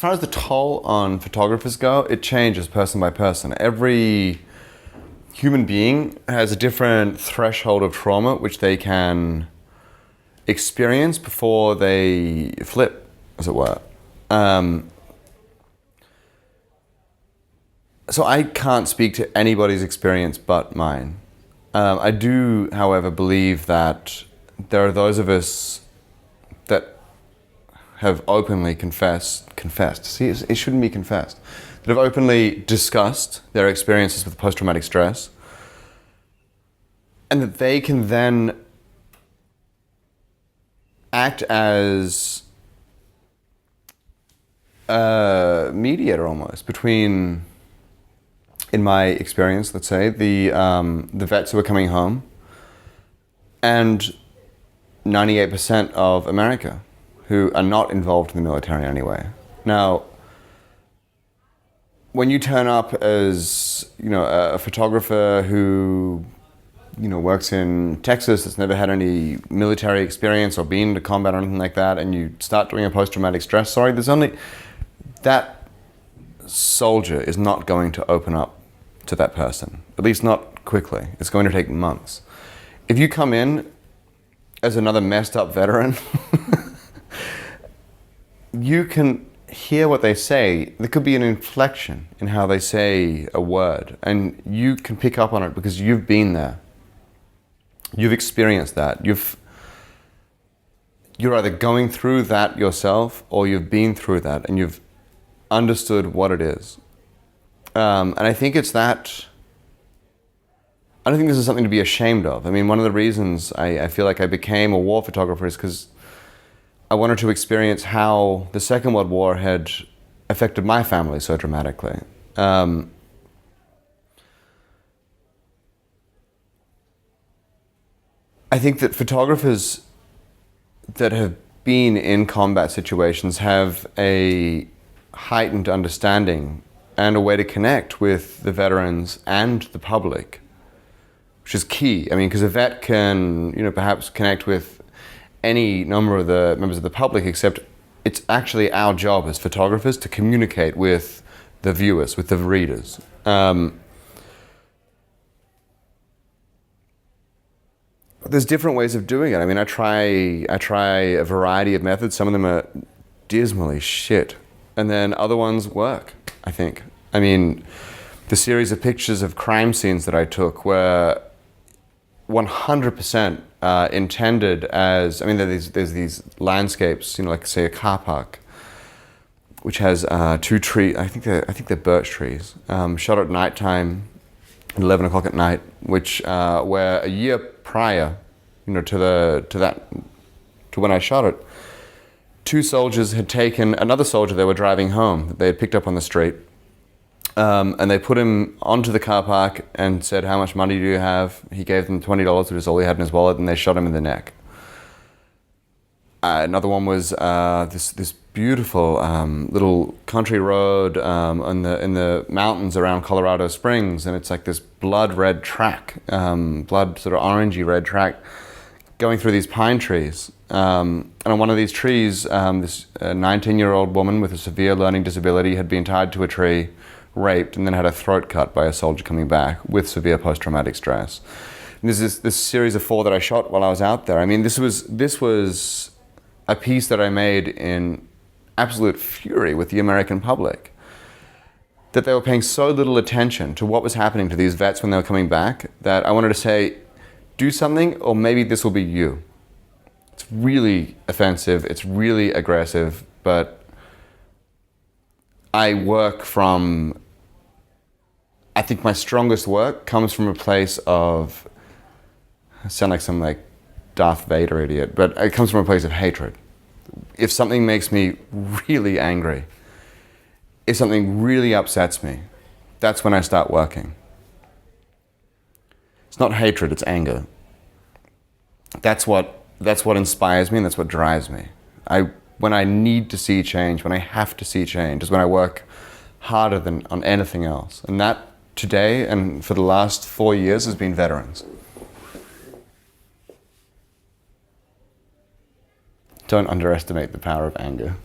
far as the toll on photographers go, it changes person by person. Every human being has a different threshold of trauma which they can experience before they flip, as it were. So I can't speak to anybody's experience but mine. I do, however, believe that there are those of us that have openly confessed, see, it shouldn't be confessed, that have openly discussed their experiences with post-traumatic stress, and that they can then act as a mediator almost between, in my experience, let's say, the vets who are coming home and 98% of America who are not involved in the military anyway. Now, when you turn up as, a photographer who, works in Texas, that's never had any military experience or been to combat or anything like that, and you start doing a post-traumatic stress story, that soldier is not going to open up to that person, at least not quickly. It's going to take months. If you come in as another messed up veteran, you can hear what they say. There could be an inflection in how they say a word, and you can pick up on it because you've been there. You've experienced that. You're either going through that yourself or you've been through that and you've understood what it is. And I think it's that. I don't think this is something to be ashamed of. I mean, one of the reasons I feel like I became a war photographer is because I wanted to experience how the Second World War had affected my family so dramatically. I think that photographers that have been in combat situations have a heightened understanding and a way to connect with the veterans and the public, which is key. I mean, because a vet can, perhaps connect with any number of the members of the public, except it's actually our job as photographers to communicate with the viewers, with the readers. There's different ways of doing it. I mean, I try a variety of methods. Some of them are dismally shit, and then other ones work, I think. I mean, the series of pictures of crime scenes that I took were 100% intended as, there's these landscapes, like say a car park, which has two trees, I think they're birch trees, shot at nighttime, at 11 o'clock at night, which were a year prior, to when I shot it. Two soldiers had taken another soldier they were driving home that they had picked up on the street, and they put him onto the car park and said, "How much money do you have?" He gave them $20, which was all he had in his wallet, and they shot him in the neck. Another one was this beautiful little country road in the mountains around Colorado Springs, and it's like this blood red track, blood sort of orangey red track, going through these pine trees. And on one of these trees, this 19-year-old woman with a severe learning disability had been tied to a tree, raped, and then had her throat cut by a soldier coming back with severe post-traumatic stress. And there's this series of 4 that I shot while I was out there. I mean, this was a piece that I made in absolute fury with the American public, that they were paying so little attention to what was happening to these vets when they were coming back, that I wanted to say, do something, or maybe this will be you. It's really offensive, it's really aggressive, but I think my strongest work comes from a place of, I sound like some Darth Vader idiot, but it comes from a place of hatred. If something makes me really angry, if something really upsets me, that's when I start working. It's not hatred, it's anger. That's what inspires me, and that's what drives me. When I need to see change, when I have to see change, is when I work harder than on anything else. And that today and for the last 4 years has been veterans. Don't underestimate the power of anger.